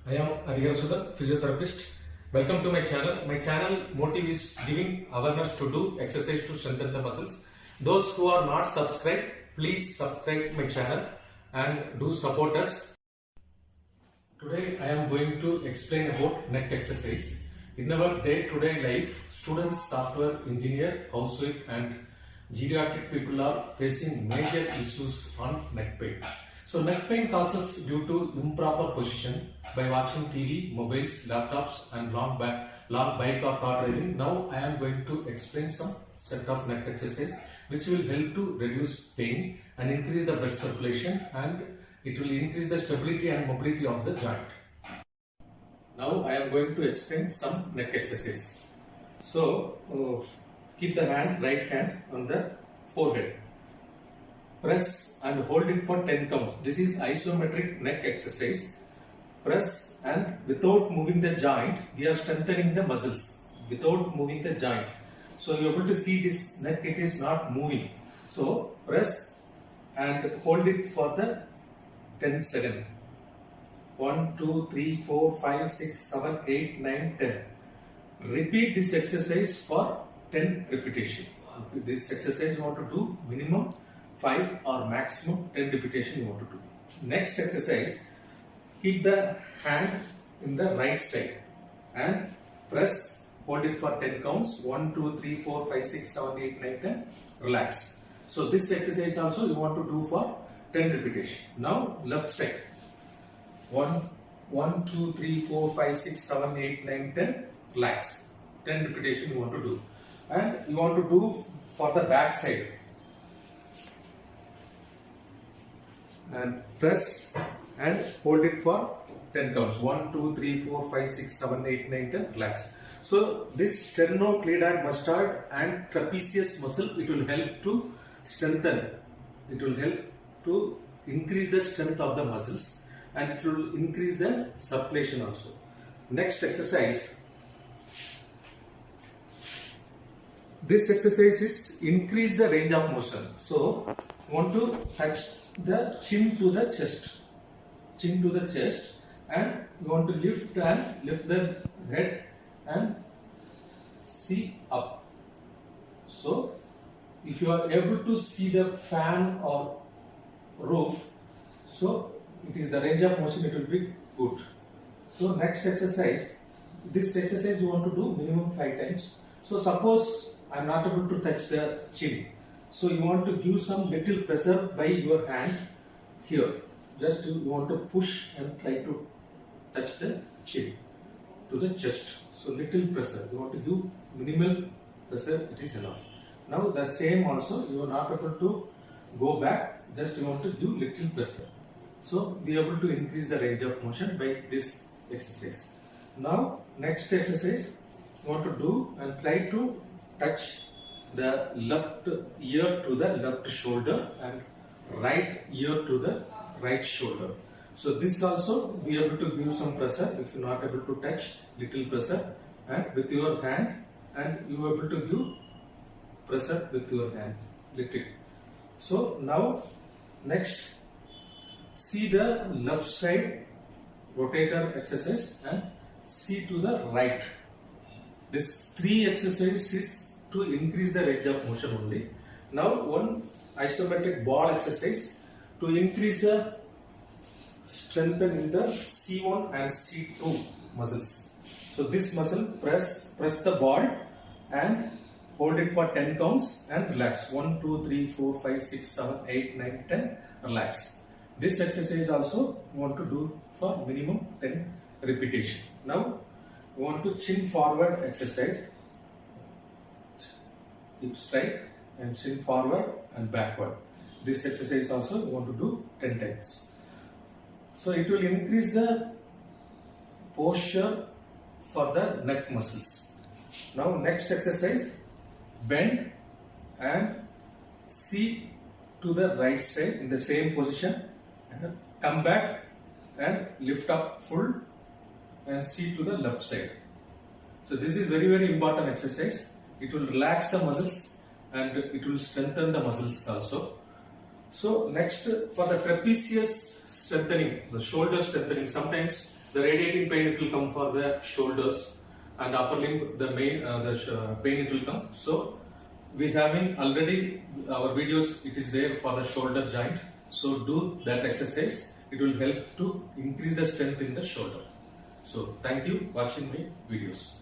I am Harigar Sudhan, physiotherapist. Welcome to my channel. My channel motive is giving awareness to do exercise to strengthen the muscles. Those who are not subscribed, please subscribe my channel and do support us. Today I am going to explain about neck exercise. In our day-to-day life, students, software engineer, housewife and geriatric people are facing major issues on neck pain. So neck pain causes due to improper position by watching TV, mobiles, laptops and long bike or car driving. Now I am going to explain some set of neck exercise which will help to reduce pain and increase the blood circulation, and it will increase the stability and mobility of the joint. Now I am going to explain some neck exercise. So keep the right hand on the forehead. Press and hold it for 10 counts. This is isometric neck exercise. Press and without moving the joint, we are strengthening the muscles without moving the joint. So you are able to see this neck, it is not moving. So press and hold it for the 10 seconds. 1, 2, 3, 4, 5, 6, 7, 8, 9, 10. Repeat this exercise for 10 repetitions. This exercise you want to do minimum 5 or maximum 10 repetitions you want to do. Next exercise, keep the hand in the right side and press, hold it for 10 counts. 1, 2, 3, 4, 5, 6, 7, 8, 9, 10. Relax. So this exercise also you want to do for 10 repetitions. Now left side. 1, 2, 3, 4, 5, 6, 7, 8, 9, 10. Relax. 10 repetitions you want to do. And you want to do for the back side. And press and hold it for 10 counts. 1, 2, 3, 4, 5, 6, 7, 8, 9, 10. Relax. So this sternocleidomastoid mustard and trapezius muscle, it will help to strengthen. It will help to increase the strength of the muscles and it will increase the circulation also. Next exercise. This exercise is increase the range of motion. So you want to touch the chin to the chest. Chin to the chest, and you want to lift the head and see up. So if you are able to see the fan or roof, so it is the range of motion, it will be good. So next exercise, this exercise you want to do minimum 5 times. So suppose I am not able to touch the chin, so you want to give some little pressure by your hand here. Just you want to push and try to touch the chin to the chest. So little pressure, you want to give minimal pressure, it is enough. Now the same also, you are not able to go back, just you want to give little pressure. So be able to increase the range of motion by this exercise. Now next exercise you want to do and try to touch the left ear to the left shoulder and right ear to the right shoulder. So this also be able to give some pressure if you are not able to touch, little pressure, and with your hand, and you are able to give pressure with your hand, little. So now next, see the left side rotator exercise and see to the right. This 3 exercises is to increase the range of motion only. Now one isometric ball exercise to increase the strength in the C1 and C2 muscles. So this muscle, press the ball and hold it for 10 counts and relax. 1, 2, 3, 4, 5, 6, 7, 8, 9, 10. Relax. This exercise also you want to do for minimum 10 repetition. Now you want to chin forward exercise. Hip straight and chin forward and backward. This exercise also you want to do 10 times. So it will increase the posture for the neck muscles. Now next exercise, bend and see to the right side in the same position and come back and lift up full and see to the left side. So this is very important exercise. It will relax the muscles and it will strengthen the muscles also. So next, for the trapezius strengthening, the shoulder strengthening, sometimes the radiating pain it will come for the shoulders, and upper limb the main pain it will come. So we having already our videos, it is there for the shoulder joint. So do that exercise. It will help to increase the strength in the shoulder. So thank you watching my videos.